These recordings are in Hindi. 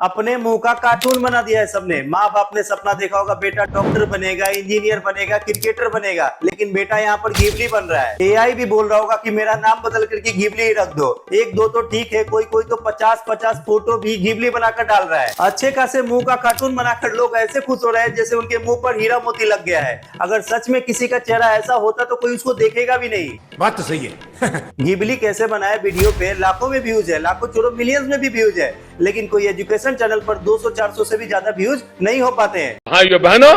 अपने मुंह का कार्टून बना दिया है सबने। माँ बाप ने सपना देखा होगा बेटा डॉक्टर बनेगा, इंजीनियर बनेगा, क्रिकेटर बनेगा, लेकिन बेटा यहाँ पर घिबली बन रहा है। एआई भी बोल रहा होगा कि मेरा नाम बदल करके घिबली ही रख दो। एक दो तो ठीक है, कोई कोई तो 50-50 फोटो भी घिबली बनाकर डाल रहा है। अच्छे खासे मुंह का कार्टून बनाकर लोग ऐसे खुश हो रहे हैं जैसे उनके मुंह पर हीरा मोती लग गया है। अगर सच में किसी का चेहरा ऐसा होता तो कोई उसको देखेगा भी नहीं। बात तो सही है। घिबली कैसे बनाए वीडियो पे लाखों में व्यूज है, लाखों छोड़ो मिलियंस में भी व्यूज है, लेकिन कोई एजुकेशन चैनल पर 200-400 से भी ज्यादा व्यूज नहीं हो पाते हैं। भाइयों बहनों,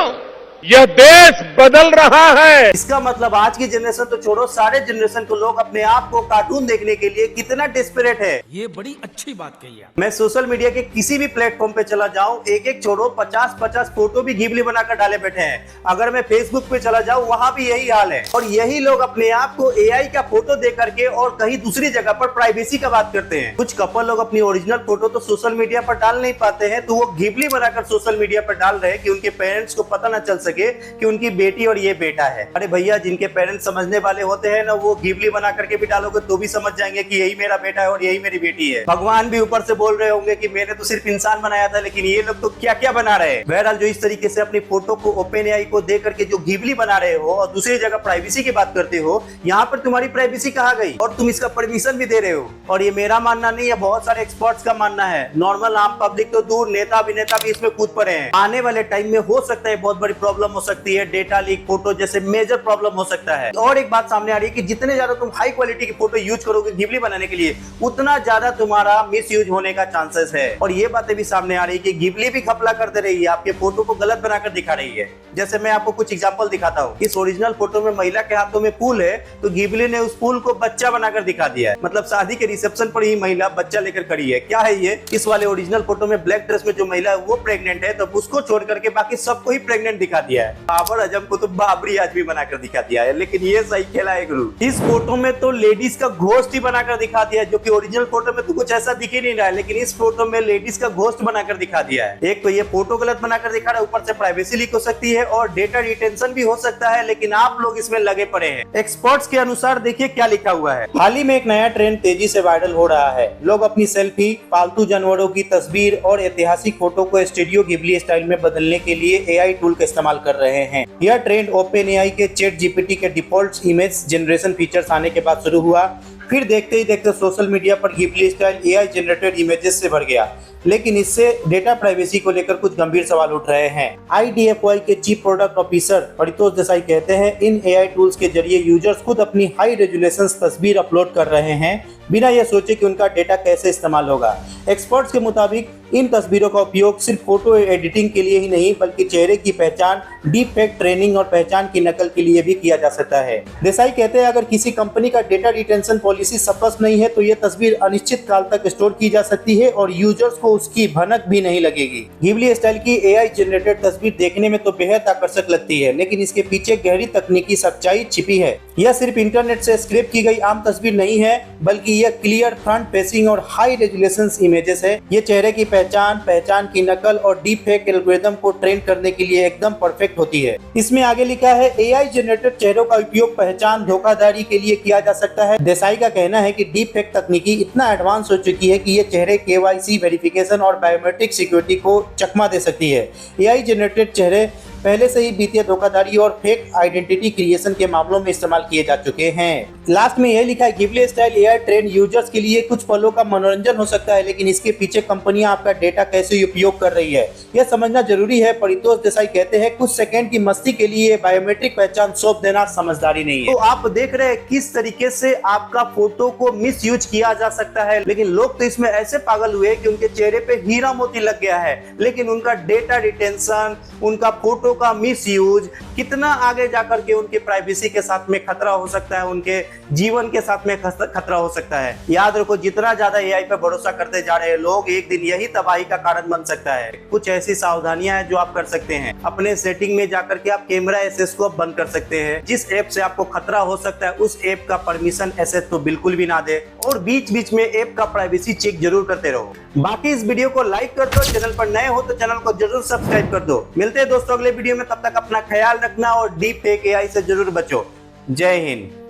यह देश बदल रहा है। इसका मतलब आज की जनरेशन तो छोड़ो, सारे जनरेशन को लोग अपने आप को कार्टून देखने के लिए कितना डेस्परेट है। ये बड़ी अच्छी बात कही है। मैं सोशल मीडिया के किसी भी प्लेटफॉर्म पे चला जाऊं, एक एक छोड़ो 50-50 फोटो भी घिबली बनाकर डाले बैठे हैं। अगर मैं फेसबुक पे चला जाऊं, वहां भी यही हाल है। और यही लोग अपने आप को एआई का फोटो दे करके और कहीं दूसरी जगह पर प्राइवेसी का बात करते हैं। कुछ कपल लोग अपनी ओरिजिनल फोटो तो सोशल मीडिया पर डाल नहीं पाते हैं, तो वो घिबली बनाकर सोशल मीडिया पर डाल रहे हैं कि उनके पेरेंट्स को पता न चल सके कि उनकी बेटी और ये बेटा है। अरे भैया, जिनके पेरेंट्स समझने वाले होते हैं ना, वो घिबली बना करके भी डालोगे तो भी समझ जाएंगे कि यही मेरा बेटा है और यही मेरी बेटी है। भगवान भी ऊपर से बोल रहे होंगे कि मैंने तो सिर्फ इंसान बनाया था, लेकिन ये लोग तो क्या क्या बना रहे हैं। बहरहाल, जो इस तरीके से अपनी फोटो को ओपन एआई को दे करके जो घिबली बना रहे हो और दूसरी जगह प्राइवेसी की बात करते हो, यहाँ पर तुम्हारी प्राइवेसी कहाँ गई? और तुम इसका परमिशन भी दे रहे हो। और ये मेरा मानना नहीं है, बहुत सारे एक्सपर्ट्स का मानना है। नॉर्मल आम पब्लिक तो दूर, नेता अभिनेता भी इसमें कूद पड़े हैं। आने वाले टाइम में हो सकता है बहुत बड़ी प्रॉब्लम हो सकती है, डेटा लीक, फोटो जैसे मेजर प्रॉब्लम हो सकता है। और एक बात सामने आ रही है कि जितने ज्यादा तुम हाई क्वालिटी की फोटो यूज करोगे घिबली बनाने के लिए, उतना ज्यादा तुम्हारा मिस यूज होने का चांसेस है। और ये बातें भी सामने आ रही है कि घिबली भी घपला कर दे रही है, आपके फोटो को गलत बनाकर दिखा रही है। जैसे मैं आपको कुछ एग्जांपल दिखाता हूँ। इस ओरिजिनल फोटो में महिला के हाथों में फूल है, तो घिबली ने उस फूल को बच्चा बनाकर दिखा दिया है। मतलब शादी के रिसेप्शन पर ही महिला बच्चा लेकर खड़ी है। क्या है ये? इस वाले ओरिजिनल फोटो में ब्लैक ड्रेस में जो महिला है वो प्रेग्नेंट है, तो उसको छोड़ करके बाकी सबको ही प्रेग्नेंट दिखा दिया है। बाबर आजम को तो बाबरी आदमी बनाकर दिखा दिया है, लेकिन ये सही खेला है गुरु। इस फोटो में तो लेडीज का घोस्ट ही बनाकर दिखा दिया है, जो कि ओरिजिनल फोटो में तो कुछ ऐसा दिख ही नहीं रहा है, लेकिन इस फोटो में लेडीज का घोस्ट बनाकर दिखा दिया है। एक तो ये फोटो गलत बनाकर दिखा रहा है, ऊपर से प्राइवेसी लीक हो सकती है और डेटा रिटेंशन भी हो सकता है, लेकिन आप लोग इसमें लगे पड़े हैं। एक्सपर्ट्स के अनुसार देखिए क्या लिखा हुआ है। हाल ही में एक नया ट्रेंड तेजी से वायरल हो रहा है। लोग अपनी सेल्फी, पालतू जानवरों की तस्वीर और ऐतिहासिक फोटो को स्टूडियो घिबली स्टाइल में बदलने के लिए एआई टूल का इस्तेमाल कर रहे हैं। यह ट्रेंड ओपन एआई के चैट जीपीटी के डिफॉल्ट इमेज जनरेशन फीचर्स आने के बाद शुरू हुआ। फिर देखते ही देखते सोशल मीडिया पर Ghibli style AI generated images से भर गया। लेकिन इससे डेटा प्राइवेसी को लेकर कुछ गंभीर सवाल उठ रहे हैं। IDFY के chief product officer Paritosh Desai कहते हैं, इन एआई टूल्स के जरिए यूजर्स खुद अपनी हाई रेजोल्यूशन तस्वीर अपलोड कर रहे हैं, बिना यह सोचे कि उनका डेटा कैसे इस्तेमाल होगा। एक्सपर्ट्स के मुताबिक इन तस्वीरों का उपयोग सिर्फ फोटो एडिटिंग के लिए ही नहीं, बल्कि चेहरे की पहचान, डीप फेक ट्रेनिंग और पहचान की नकल के लिए भी किया जा सकता है। देसाई कहते हैं, अगर किसी कंपनी का डेटा रिटेंशन पॉलिसी स्पष्ट नहीं है तो यह तस्वीर अनिश्चित काल तक स्टोर की जा सकती है और यूजर्स को उसकी भनक भी नहीं लगेगी। घिबली स्टाइल की एआई जनरेटेड तस्वीर देखने में तो बेहद आकर्षक लगती है, लेकिन इसके पीछे गहरी तकनीकी सच्चाई छिपी है। यह सिर्फ इंटरनेट से स्क्रैप की गई आम तस्वीर नहीं है, बल्कि यह क्लियर फ्रंट फेसिंग और हाई रेजोल्यूशन इमेजेस है। ये चेहरे की पहचान की नकल और डीप फेक एल्गोरिथम को ट्रेन करने के लिए एकदम परफेक्ट होती है। इसमें आगे लिखा है, एआई जनरेटेड चेहरों का उपयोग पहचान धोखाधड़ी के लिए किया जा सकता है। देसाई का कहना है कि डीप फेक तकनीकी इतना एडवांस हो चुकी है कि ये चेहरे KYC वेरिफिकेशन और बायोमेट्रिक सिक्योरिटी को चकमा दे सकती है। एआई जनरेटेड चेहरे पहले से ही वित्तीय धोखाधड़ी और फेक आइडेंटिटी क्रिएशन के मामलों में इस्तेमाल किए जा चुके हैं। लास्ट में यह लिखा है, Ghibli style AI trend users के लिए कुछ पलों का मनोरंजन हो सकता है, लेकिन इसके पीछे कंपनियां आपका डेटा कैसे उपयोग कर रही है यह समझना जरूरी है। परितोष देसाई कहते हैं, कुछ सेकंड की मस्ती के लिए बायोमेट्रिक पहचान सौंप देना समझदारी नहीं है। तो आप देख रहे हैं किस तरीके से आपका फोटो को मिस यूज किया जा सकता है, लेकिन लोग तो इसमें ऐसे पागल हुए कि उनके चेहरे पे हीरा मोती लग गया है, लेकिन उनका डेटा रिटेंशन, उनका फोटो का मिस यूज कितना आगे जाकर के उनके प्राइवेसी के साथ में खतरा हो सकता है, उनके जीवन के साथ में खतरा हो सकता है। याद रखो, जितना ज्यादा एआई पे भरोसा करते जा रहे हैं लोग, एक दिन यही तबाही का कारण बन सकता है। कुछ ऐसी सावधानियां हैं जो आप कर सकते हैं। अपने सेटिंग में जाकर के आप कैमरा एक्सेस को बंद कर सकते हैं। जिस ऐप से आपको खतरा हो सकता है उस ऐप का परमिशन एक्सेस तो बिल्कुल भी ना दे, और बीच बीच में ऐप का प्राइवेसी चेक जरूर करते रहो। बाकी इस वीडियो को लाइक कर दो, चैनल पर नए हो तो चैनल को जरूर सब्सक्राइब कर दो। मिलते हैं दोस्तों अगले वीडियो में, तब तक अपना ख्याल रखना और डीप फेक एआई से जरूर बचो। जय हिंद।